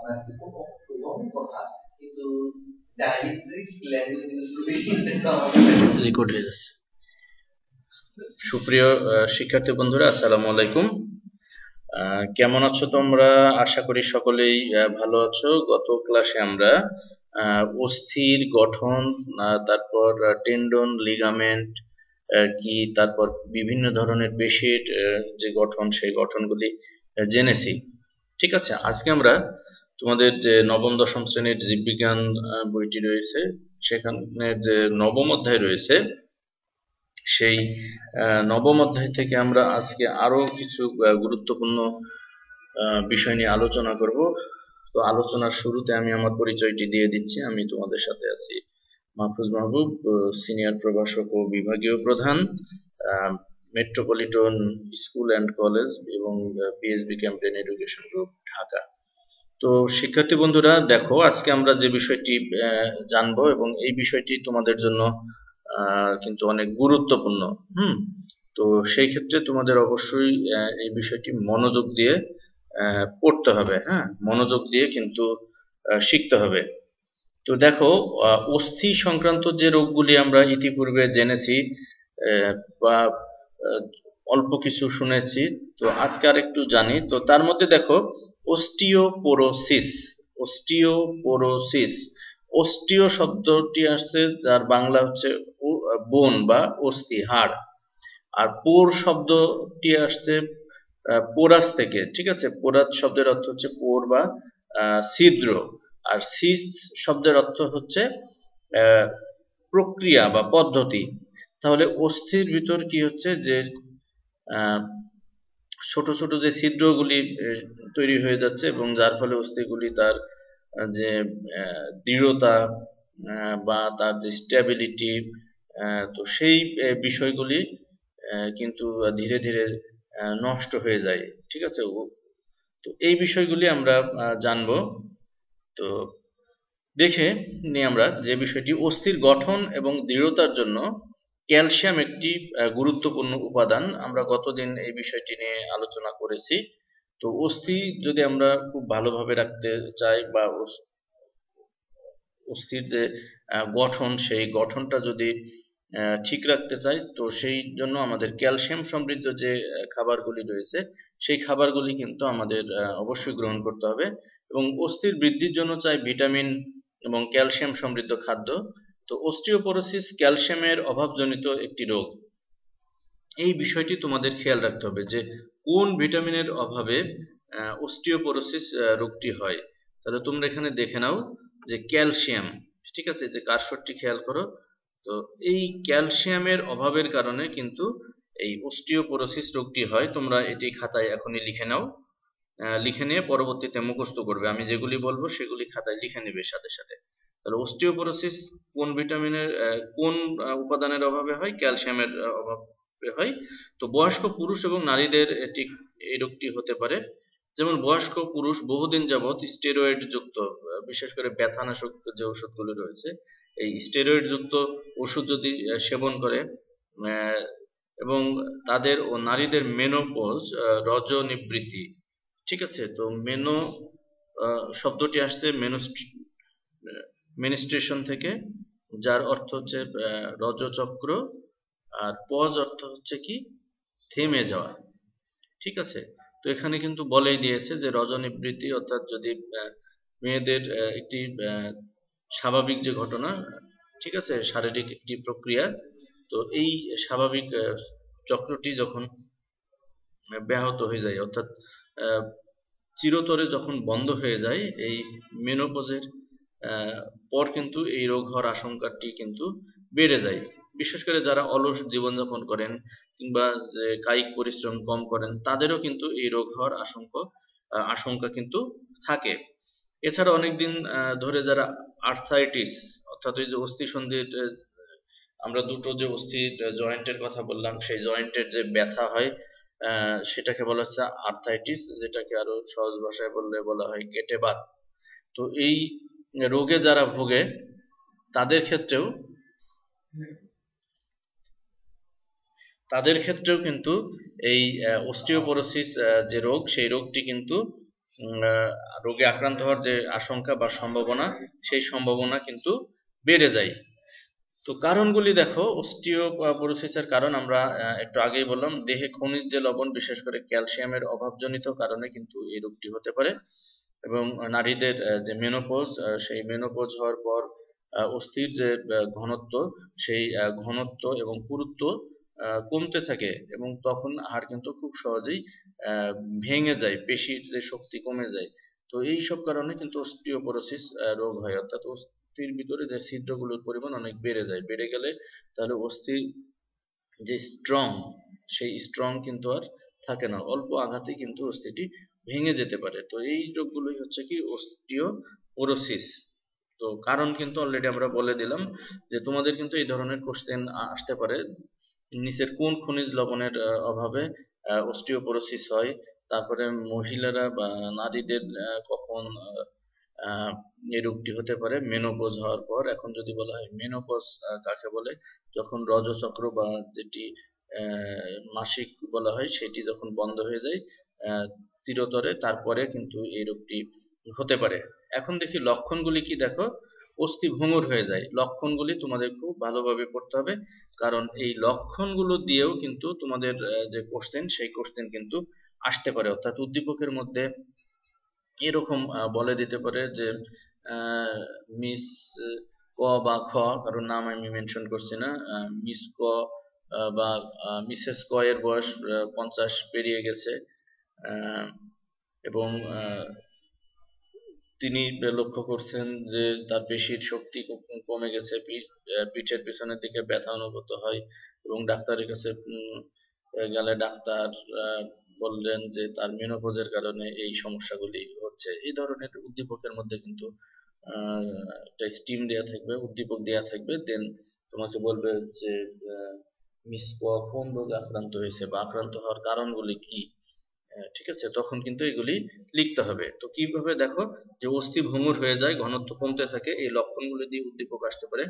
আপনার কোনো কথা আছে কিন্তু ডায়াবেটিক ল্যাঙ্গুয়েজ ইউজ করে কিন্তু আমাদের রেকর্ড হয়ে যাচ্ছে। সুপ্রিয় শিক্ষার্থী বন্ধুরা, আসসালামু আলাইকুম। কেমন আছো তোমরা? আশা করি সকলেই ভালো আছো। গত ক্লাসে আমরা অস্থির গঠন, তারপর টেন্ডন, লিগামেন্ট কি, তারপর বিভিন্ন ধরনের পেশির যে গঠন, সেই গঠনগুলি জেনেছি। ঠিক আছে, আজকে আমরা তোমাদের যে নবম দশম শ্রেণীর জীববিজ্ঞান বইটি রয়েছে, সেখানে যে নবম অধ্যায় রয়েছে, সেই নবম অধ্যায় থেকে আমরা আজকে আরো কিছু গুরুত্বপূর্ণ বিষয় নিয়ে আলোচনা করব। তো আলোচনার শুরুতে আমি আমার পরিচয়টি দিয়ে দিচ্ছি। আমি তোমাদের সাথে আছি মাহফুজ মাহবুব, সিনিয়র প্রভাষক ও বিভাগীয় প্রধান, মেট্রোপলিটন স্কুল অ্যান্ড কলেজ এবং PSB campaign education group, Dhaka. তো শিক্ষার্থী বন্ধুরা, দেখো আজকে আমরা যে বিষয়টি জানবো এবং এই বিষয়টি তোমাদের জন্য কিন্তু অনেক গুরুত্বপূর্ণ। তো সেই ক্ষেত্রে তোমাদের অবশ্যই এই বিষয়টি মনোযোগ দিয়ে পড়তে হবে। হ্যাঁ, মনোযোগ দিয়ে কিন্তু শিখতে হবে। তো দেখো, অস্থি সংক্রান্ত যে রোগগুলি আমরা ইতিপূর্বে জেনেছি বা অল্প কিছু শুনেছি, তো আজকে আর একটু জানি। তো তার মধ্যে দেখো, অস্টিওপোরোসিস। অস্টিওপোরোসিস, অস্টিও শব্দটি আসছে, যার বাংলা হচ্ছে বোন বা অস্থি, হাড়। আর পোর শব্দটি আসছে পোরাস থেকে। ঠিক আছে, পোরাস শব্দের অর্থ হচ্ছে পোর বা ছিদ্র। আর সিস শব্দের অর্থ হচ্ছে প্রক্রিয়া বা পদ্ধতি। তাহলে অস্থির ভিতর কি হচ্ছে, যে ছোট ছোট যে ছিদ্রগুলি তৈরি হয়ে যাচ্ছে এবং যার ফলে অস্থিগুলি তার যে দৃঢ়তা বা তার যে স্টেবিলিটি, তো সেই বিষয়গুলি কিন্তু ধীরে ধীরে নষ্ট হয়ে যায়। ঠিক আছে, তো এই বিষয়গুলি আমরা জানবো। তো দেখে নিই আমরা যে বিষয়টি, অস্থির গঠন এবং দৃঢ়তার জন্য ক্যালসিয়াম একটি গুরুত্বপূর্ণ উপাদান। আমরা গতদিন এই বিষয়টি নিয়ে আলোচনা করেছি। তো অস্থি যদি আমরা খুব ভালোভাবে রাখতে চাই বা অস্থির যে গঠন, সেই গঠনটা যদি ঠিক রাখতে চাই, তো সেই জন্য আমাদের ক্যালসিয়াম সমৃদ্ধ যে খাবারগুলি রয়েছে, সেই খাবারগুলি কিন্তু আমাদের অবশ্যই গ্রহণ করতে হবে। এবং অস্থির বৃদ্ধির জন্য চাই ভিটামিন এবং ক্যালসিয়াম সমৃদ্ধ খাদ্য। তো অস্টিওপোরোসিস ক্যালসিয়ামের অভাবজনিত একটি রোগ। এই বিষয়টি তোমাদের খেয়াল রাখতে হবে যে কোন ভিটামিনের অভাবে অস্টিওপোরোসিস রোগটি হয়। তাহলে তোমরা এখানে দেখে নাও যে ক্যালসিয়াম। ঠিক আছে, যে কার্সরটি খেয়াল করো। তো এই ক্যালসিয়ামের অভাবের কারণে কিন্তু এই অস্টিওপোরোসিস রোগটি হয়। তোমরা এটি খাতায় এখনই লিখে নাও, লিখে নিয়ে পরবর্তীতে মুখস্থ করবে। আমি যেগুলি বলবো সেগুলি খাতায় লিখে নেবে সাথে সাথে। তাহলে অস্টিওপোরোসিস কোন ভিটামিনের কোন উপাদানের অভাবে হয়? ক্যালসিয়ামের অভাবে হয়। তো বয়স্ক পুরুষ এবং নারীদের এই রোগটি হতে পারে। যেমন বয়স্ক পুরুষ বহুদিন যাবৎ স্টেরয়েড যুক্ত, বিশেষ করে ব্যথানাশক যে ওষুধগুলো রয়েছে, এই স্টেরয়েড যুক্ত ওষুধ যদি সেবন করে, এবং তাদের ও নারীদের মেনোপজ, রজনিবৃত্তি। ঠিক আছে, তো মেনো শব্দটি আসছে মেনস্ট্রুয়েশন থেকে, যার অর্থ হচ্ছে রজচক্র, আর পজ অর্থ হচ্ছে কি, থেমে যাওয়া। ঠিক আছে, তো এখানে কিন্তু বলেই দিয়েছে যে রজনিবৃত্তি অর্থাৎ যদি মেয়েদের একটি স্বাভাবিক যে ঘটনা, ঠিক আছে, শারীরিক একটি প্রক্রিয়া, তো এই স্বাভাবিক চক্রটি যখন ব্যাহত হয়ে যায়, অর্থাৎ চিরতরে যখন বন্ধ হয়ে যায়, এই মেনোপজের পর কিন্তু এই রোগ হওয়ার আশঙ্কাটি কিন্তু বেড়ে যায়। বিশেষ করে যারা অলস জীবনযাপন করেন কিংবা যে কায়িক পরিশ্রম কম করেন, তাদেরও কিন্তু এই রোগ হওয়ার আশঙ্কা কিন্তু থাকে। এছাড়া অনেকদিন ধরে যারা আর্থ্রাইটিস, অর্থাৎ ওই যে অস্থি সন্ধির, আমরা দুটো যে অস্থির জয়েন্টের কথা বললাম, সেই জয়েন্টের যে ব্যথা হয়, সেটাকে বলা হচ্ছে আর্থ্রাইটিস, যেটাকে আরো সহজ ভাষায় বললে বলা হয় গেটে বাত। তো এই রোগে যারা ভোগে, তাদের ক্ষেত্রেও কিন্তু এই অস্টিওপোরোসিস যে রোগ, সেই রোগটি কিন্তু রোগে আক্রান্ত হওয়ার যে আশঙ্কা বা সম্ভাবনা, সেই সম্ভাবনা কিন্তু বেড়ে যায়। তো কারণগুলি দেখো, অস্টিওপোরোসিসের কারণ আমরা একটু আগেই বললাম, দেহে খনিজ যে লবণ বিশেষ করে ক্যালসিয়ামের অভাবজনিত কারণে কিন্তু এই রোগটি হতে পারে। এবং নারীদের যে মেনোপজ, সেই মেনোপজ হওয়ার পর অস্থির যে ঘনত্ব, সেই ঘনত্ব এবং পুরুত্ব কমতে থাকে এবং তখন হাড় কিন্তু খুব সহজেই ভেঙে যায়, পেশির যে শক্তি কমে যায়। তো এই সব কারণে কিন্তু অস্টিওপোরোসিস রোগ হয়, অর্থাৎ অস্থির ভিতরে যে ছিদ্রগুলোর পরিমাণ অনেক বেড়ে যায়। বেড়ে গেলে তাহলে অস্থি যে স্ট্রং, সেই স্ট্রং কিন্তু আর থাকে না, অল্প আঘাতেই কিন্তু অস্থিটি ভেঙে যেতে পারে। তো এই রোগগুলোই হচ্ছে কি অস্টিওপোরোসিস। তো কারণ কিন্তু অলরেডি আমরা বলে দিলাম যে তোমাদের কিন্তু এই ধরনের কোশ্চেন আসতে পারে, নিচের কোন খনিজ লবণের অভাবে অস্টিওপোরোসিস হয়, তারপরে মহিলারা বা নারীদের কখন এই রোগটি হতে পারে, মেনোপজ হওয়ার পর। এখন যদি বলা হয় মেনোপজ কাকে বলে, যখন রজচক্র বা যেটি মাসিক বলা হয় সেটি যখন বন্ধ হয়ে যায় চিরতরে, তারপরে কিন্তু এই রোগটি হতে পারে। এখন দেখি লক্ষণগুলি কি। দেখো, অস্থি ভঙ্গুর হয়ে যায়, লক্ষণগুলি তোমাদের খুব ভালোভাবে পড়তে হবে, কারণ এই লক্ষণগুলো দিয়েও কিন্তু তোমাদের যে কোশ্চেন, সেই কোশ্চেন কিন্তু আসতে পারে। অর্থাৎ উদ্দীপকের মধ্যে এরকম বলে দিতে পারে যে মিস ক বা খ, কারণ নাম আমি মেনশন করছি না, মিস ক বা মিসেস ক এর বয়স 50 পেরিয়ে গেছে, এবং তিনি লক্ষ্য করছেন যে তার পেশির শক্তি কমে গেছে, পিঠের পেছনের দিকে ব্যথা অনুভূত হয়, এবং ডাক্তারের কাছে গেলে ডাক্তার বললেন যে তার মেনোপজের কারণে এই সমস্যাগুলি হচ্ছে। এই ধরনের উদ্দীপকের মধ্যে কিন্তু একটা স্টিম দেয়া থাকবে, উদ্দীপক দেয়া থাকবে, দেন তোমাকে বলবে যে মিস কোন রোগে আক্রান্ত হয়েছে বা আক্রান্ত হওয়ার কারণগুলি কি। ঠিক আছে, তখন কিন্তু এগুলি লিখতে হবে। তো কিভাবে, দেখো যে অস্থি ভঙ্গুর হয়ে যায়, ঘনত্ব কমতে থাকে, এই লক্ষণগুলি দিয়ে উদ্দীপক আসতে পারে।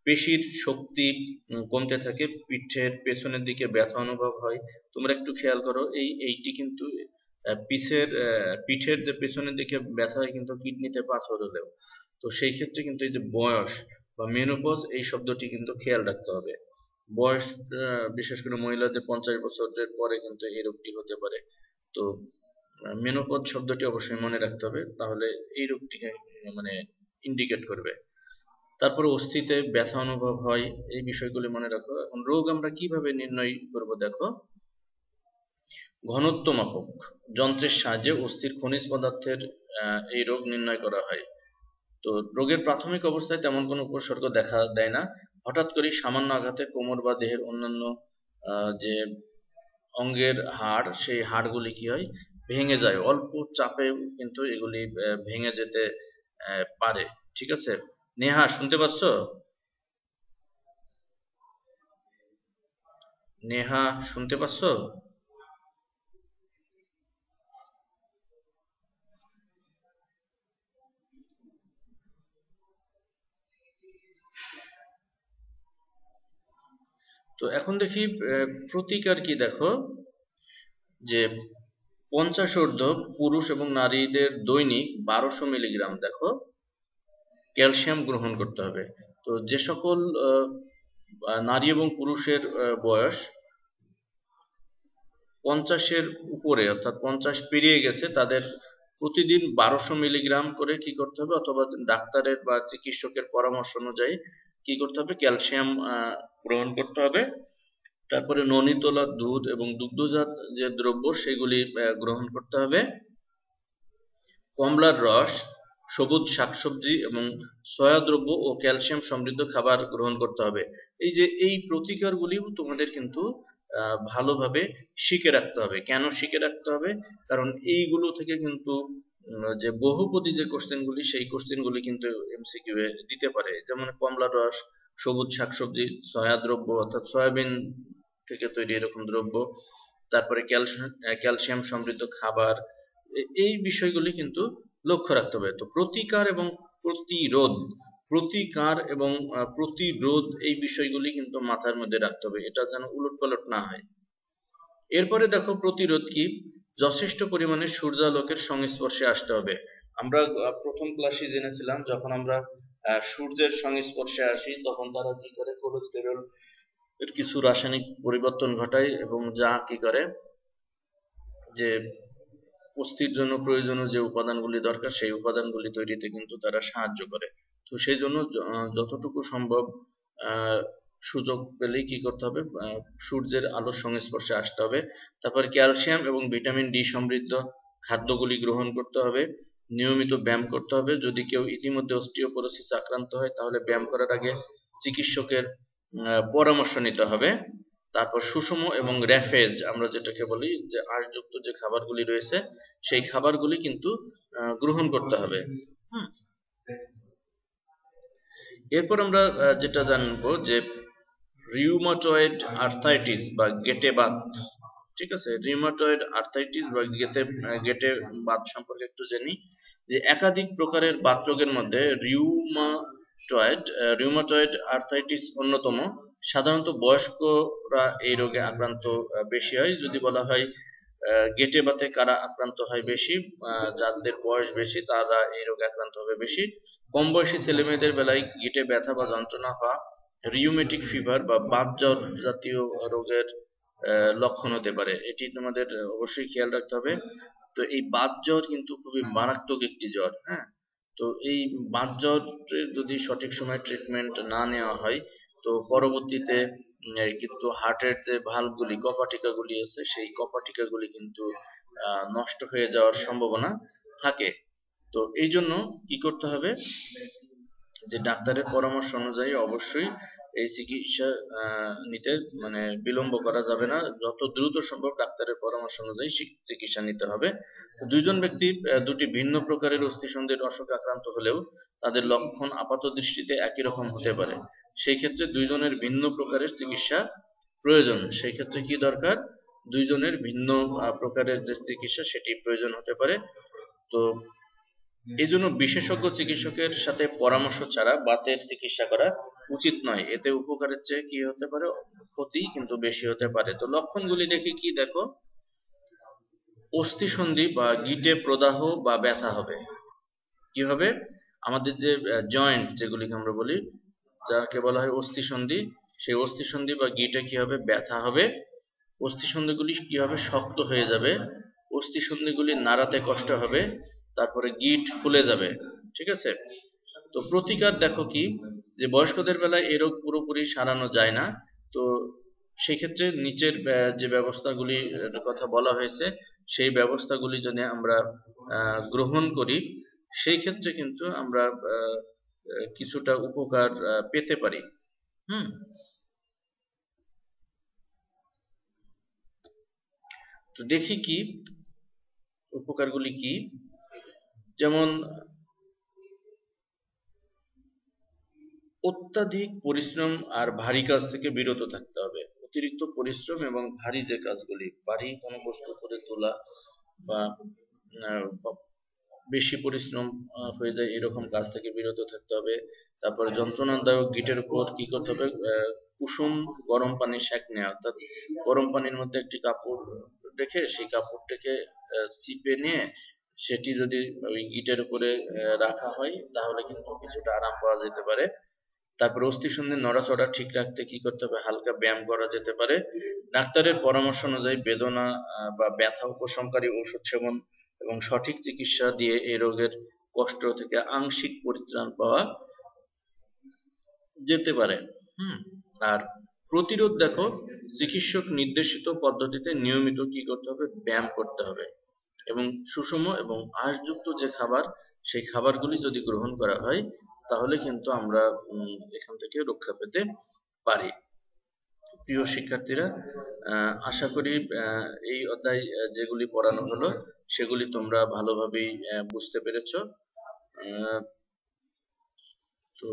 পেশির শক্তি কমতে থাকে, পিঠের পেছনের দিকে ব্যথা অনুভব হয়। তোমরা একটু খেয়াল করো, এইটি কিন্তু পিঠের যে পেছনের দিকে ব্যথা হয় কিন্তু কিডনিতে পাথর হলেও। তো সেই ক্ষেত্রে কিন্তু এই যে বয়স বা মেনোপজ, এই শব্দটি কিন্তু খেয়াল রাখতে হবে। বয়স বিশেষ করে মহিলাদের 50 বছরের পরে কিন্তু এই রোগটি হতে পারে। তো মেনোপজ শব্দটি অবশ্যই মনে রাখতে হবে, তাহলে এই রোগটিকে মানে ইন্ডিকেট করবে। তারপরে অস্থিতে ব্যথা অনুভব হয়, এই বিষয়গুলি মনে রাখো। এখন রোগ আমরা কিভাবে নির্ণয় করব, দেখো, ঘনত্ব মাপক যন্ত্রের সাহায্যে অস্থির খনিজ পদার্থের এই রোগ নির্ণয় করা হয়। তো রোগের প্রাথমিক অবস্থায় তেমন কোনো উপসর্গ দেখা দেয় না, হঠাৎ করে সামান্য আঘাতে কোমর বা দেহের অন্যান্য যে অঙ্গের হাড়, সেই হাড়গুলি কি হয়, ভেঙে যায়। অল্প চাপে কিন্তু এগুলি ভেঙে যেতে পারে। ঠিক আছে, নেহা শুনতে পাচ্ছ? নেহা শুনতে পাচ্ছ? তো এখন দেখি প্রতিকার কি। দেখো যে 50 ঊর্ধ্ব পুরুষ এবং নারীদের দৈনিক 1200 মিলিগ্রাম দেখো ক্যালসিয়াম গ্রহণ করতে হবে। তো যে সকল নারী এবং পুরুষের বয়স 50-এর উপরে, অর্থাৎ 50 পেরিয়ে গেছে, তাদের প্রতিদিন 1200 মিলিগ্রাম করে কি করতে হবে, অথবা ডাক্তারের বা চিকিৎসকের পরামর্শ অনুযায়ী কি করতে হবে, ক্যালসিয়াম গ্রহণ করতে হবে। তারপরে ননি তোলা দুধ এবং দুগ্ধজাত যে দ্রব্য সেগুলি গ্রহণ করতে হবে। কমলার রস, সবুজ শাকসবজি এবং সয়া দ্রব্য ও ক্যালসিয়াম সমৃদ্ধ খাবার গ্রহণ করতে হবে। এই যে এই প্রতিকারগুলিও তোমাদের কিন্তু ভালোভাবে শিখে রাখতে হবে। কেন শিখে রাখতে হবে? কারণ এইগুলো থেকে কিন্তু যে বহুপদী যে কোশ্চেনগুলি, সেই কোশ্চেনগুলি কিন্তু এমসিকিউ এ দিতে পারে। যেমন কমলার রস, সবুজ শাকসবজি, সয়া দ্রব্য অর্থাৎ সয়াবিন থেকে তৈরি এরকম দ্রব্য, তারপরে ক্যালসিয়াম সমৃদ্ধ খাবার, এই বিষয়গুলি কিন্তু লক্ষ্য রাখতে হবে। তো প্রতিকার এবং প্রতিরোধ, প্রতিকার এবং প্রতিরোধ, এই বিষয়গুলি কিন্তু মাথার মধ্যে রাখতে হবে, এটা যেন উলটপালট না হয়। এরপরে দেখো প্রতিরোধ কি। যথেষ্ট পরিমাণে সূর্যালোকের সংস্পর্শে আসতে হবে। আমরা প্রথম ক্লাসে জেনেছিলাম যখন আমরা সূর্যের সংস্পর্শে আসি তখন তারা কি করে, কোলেস্টেরল এর কিছু রাসায়নিক পরিবর্তন ঘটায় এবং যা কি করে যে পুষ্টির জন্য প্রয়োজনীয় যে উপাদানগুলি দরকার সেই উপাদানগুলি তৈরিতে কিন্তু তারা সাহায্য করে। তো সেই জন্য যতটুকু সম্ভব আহ, সুযোগ পেলেই কি করতে হবে, সূর্যের আলোর সংস্পর্শে আসতে হবে। তারপর ক্যালসিয়াম এবং ভিটামিন ডি সমৃদ্ধ খাদ্যগুলি গ্রহণ করতে হবে। নিয়মিত ব্যায়াম করতে হবে। যদি কেউ ইতিমধ্যে অস্টিওপোরোসিস আক্রান্ত হয় তাহলে ব্যায়াম করার আগে চিকিৎসকের পরামর্শ নিতে হবে। তারপর সুষম এবং র্যাফেজ আমরা যেটাকে বলি যে আঁশযুক্ত যে খাবারগুলি রয়েছে সেই খাবারগুলি কিন্তু গ্রহণ করতে হবে। হুম। এরপর আমরা যেটা জানবো যে রিউমাটয়েড আর্থ্রাইটিস বা গেটে বাত, ঠিক আছে, রিউমাটয়েড আর্থ্রাইটিস বা গেটে বাত সম্পর্কে একটু জানি। যে একাধিক প্রকারের বাত রোগের মধ্যে রিউমাটয়েড আর্থ্রাইটিস অন্যতম। সাধারণত বয়স্করা এই রোগে আক্রান্ত বেশি হয়। যদি বলা হয় গেটে বাতে কারা আক্রান্ত হয় বেশি, যাদের বয়স বেশি তারা এই রোগে আক্রান্ত হবে বেশি। কম বয়সী ছেলেমেয়েদের বেলায় গিঁটে ব্যথা বা যন্ত্রণা হওয়া রিউমেটিক ফিভার বা বাত জ্বর জাতীয় রোগের লক্ষণ হতে পারে। এটি তোমাদের অবশ্যই খেয়াল রাখতে হবে। তো এই বাত জ্বর কিন্তু খুবই মারাত্মক একটি জ্বর। হ্যাঁ, তো এই বাত জ্বরের যদি সঠিক সময়ে ট্রিটমেন্ট না নেওয়া হয় তো পরবর্তীতে কিন্তু হার্টের যে ভালভগুলি কপাটিকাগুলি আছে সেই কপাটিকাগুলি কিন্তু নষ্ট হয়ে যাওয়ার সম্ভাবনা থাকে। তো এই জন্য কি করতে হবে যে ডাক্তারের পরামর্শ অনুযায়ী অবশ্যই এই চিকিৎসা নিতে মানে বিলম্ব করা যাবে না। যত দ্রুত সম্ভব ডাক্তারের পরামর্শ অনুযায়ী চিকিৎসা নিতে হবে। দুইজন ব্যক্তি দুটি ভিন্ন প্রকারের অস্থিসন্ধির অসুখে আক্রান্ত হলেও তাদের লক্ষণ আপাত দৃষ্টিতে একই রকম হতে পারে। সেই ক্ষেত্রে দুইজনের ভিন্ন প্রকারের চিকিৎসা প্রয়োজন। সেই ক্ষেত্রে কি দরকার, দুইজনের ভিন্ন প্রকারের যে চিকিৎসা সেটি প্রয়োজন হতে পারে। তো এই জন্য বিশেষজ্ঞ চিকিৎসকের সাথে পরামর্শ ছাড়া বাতের চিকিৎসা করা উচিত নয়। এতে উপকারের চেয়ে কি হতে পারে, ক্ষতি কিন্তু বেশি হতে পারে। তো লক্ষণগুলি দেখি কি, দেখো, অস্থিসন্ধি বা গিঁটে প্রদাহ বা ব্যথা হবে। কি হবে, আমাদের যে জয়েন্ট যেগুলিকে আমরা বলি যাকে বলা হয় অস্থিসন্ধি, সেই অস্থিসন্ধি বা গিঁটে কি হবে, ব্যথা হবে। অস্থিসন্ধিগুলি কি হবে, শক্ত হয়ে যাবে। অস্থিসন্ধিগুলি নাড়াতে কষ্ট হবে। তারপরে গিঁট ফুলে যাবে। ঠিক আছে। তো প্রতিকার দেখো কি, যে বয়স্কদের বেলায় এই রোগ পুরোপুরি সারানো যায় না। তো সেই ক্ষেত্রে নিচের যে ব্যবস্থাগুলির কথা বলা হয়েছে সেই ব্যবস্থাগুলি যদি আমরা গ্রহণ করি সেই ক্ষেত্রে কিন্তু আমরা কিছুটা উপকার পেতে পারি। হুম। তো দেখি কি উপকারগুলি কি। যেমন অত্যাধিক পরিশ্রম আর ভারী কাজ থেকে বিরত থাকতে হবে। অতিরিক্ত পরিশ্রম এবং ভারী যে কাজগুলি, ভারী কোনো বস্তু করে তোলা বা বেশি পরিশ্রম হয়ে যায় এরকম কাজ থেকে বিরত থাকতে হবে। তারপরে যন্ত্রণাদায়ক গিটের উপর কি করতে হবে, কুসুম গরম পানি সেঁক নেওয়া, অর্থাৎ গরম পানির মধ্যে একটি কাপড় রেখে সেই কাপড়টাকে চিপে নিয়ে সেটি যদি ওই গিটের উপরে রাখা হয় তাহলে কিন্তু কিছুটা আরাম পাওয়া যেতে পারে। তারপর অস্থিসন্ধির নড়াচড়া ঠিক রাখতে কি করতে হবে, হালকা ব্যায়াম করা যেতে পারে। ডাক্তারের পরামর্শ অনুযায়ী বেদনা বা ব্যথা উপশমকারী ওষুধ সেবন এবং সঠিক চিকিৎসা দিয়ে এই রোগের কষ্ট থেকে আংশিক পরিত্রাণ পাওয়া যেতে পারে। হুম। আর প্রতিরোধ দেখো, চিকিৎসক নির্দেশিত পদ্ধতিতে নিয়মিত কি করতে হবে, ব্যায়াম করতে হবে এবং সুষম এবং আঁশযুক্ত যে খাবার সেই খাবারগুলি যদি গ্রহণ করা হয় তাহলে কিন্তু আমরা এখান থেকে রক্ষা পেতে পারি। প্রিয় শিক্ষার্থীরা, আশা করি এই অধ্যায় যেগুলি পড়ানো হলো সেগুলি তোমরা ভালোভাবেই বুঝতে পেরেছো। আহ, তো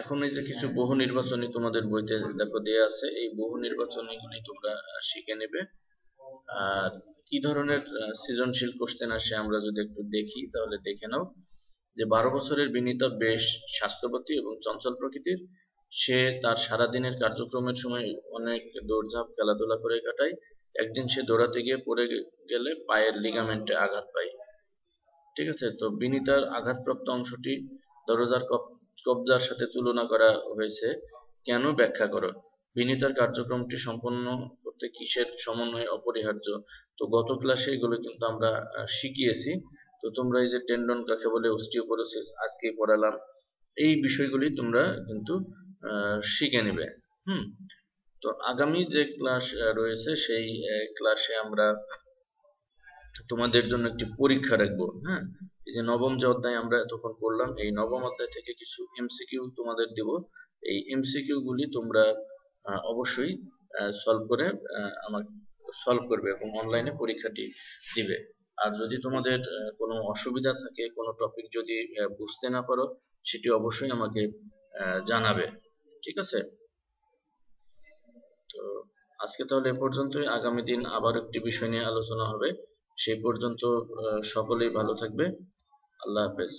এখন এই যে কিছু বহু নির্বাচনী তোমাদের বইতে দেখো দেয়া আছে, এই বহু নির্বাচনীগুলি তোমরা শিখে নেবে। আর কি ধরনের সৃজনশীল কোশ্চেন আসে আমরা যদি একটু দেখি তাহলে দেখে নাও। যে 12 বছরের বিনীতা বেশ স্বাস্থ্যবতী এবং চঞ্চল প্রকৃতির। সে তার সারাদিনের কার্যক্রমের সময় অনেক দৌড়ঝাঁপ খেলাধুলা করে কাটায় একদিন সে দৌড়াতে গিয়ে পড়ে গেলে পায়ের লিগামেন্টে আঘাত পায়। ঠিক আছে, তো বিনিতার আঘাতপ্রাপ্ত অংশটি দরজার কবজার সাথে তুলনা করা হয়েছে, কেন ব্যাখ্যা করো। বিনিতার কার্যক্রমটি সম্পন্ন করতে কিসের সমন্বয় অপরিহার্য। তো গত ক্লাসে এগুলো কিন্তু আমরা শিখিয়েছি। তো তোমরা এই যে টেন্ডন কাকে বলে, অস্টিওপোরোসিস আজকেই পড়ালাম, এই বিষয়গুলি তোমরা কিন্তু শিখে নেবে। হুম। তো আগামী যে ক্লাস রয়েছে সেই ক্লাসে আমরা তোমাদের জন্য একটি পরীক্ষা রাখবো। হ্যাঁ, এই যে নবম যে অধ্যায় আমরা এতক্ষণ পড়লাম, এই নবম অধ্যায় থেকে কিছু এমসিকিউ তোমাদের দেব। এই এমসিকিউ গুলি তোমরা অবশ্যই সলভ করে আমার সলভ করবে এবং অনলাইনে পরীক্ষাটি দিবে। আর যদি তোমাদের কোনো অসুবিধা থাকে, কোনো টপিক যদি বুঝতে না পারো, সেটি অবশ্যই আমাকে জানাবে। ঠিক আছে, তো আজকে তাহলে এ পর্যন্তই। আগামী দিন আবার একটি বিষয় নিয়ে আলোচনা হবে। সেই পর্যন্ত সকলেই ভালো থাকবে। আল্লাহ হাফেজ।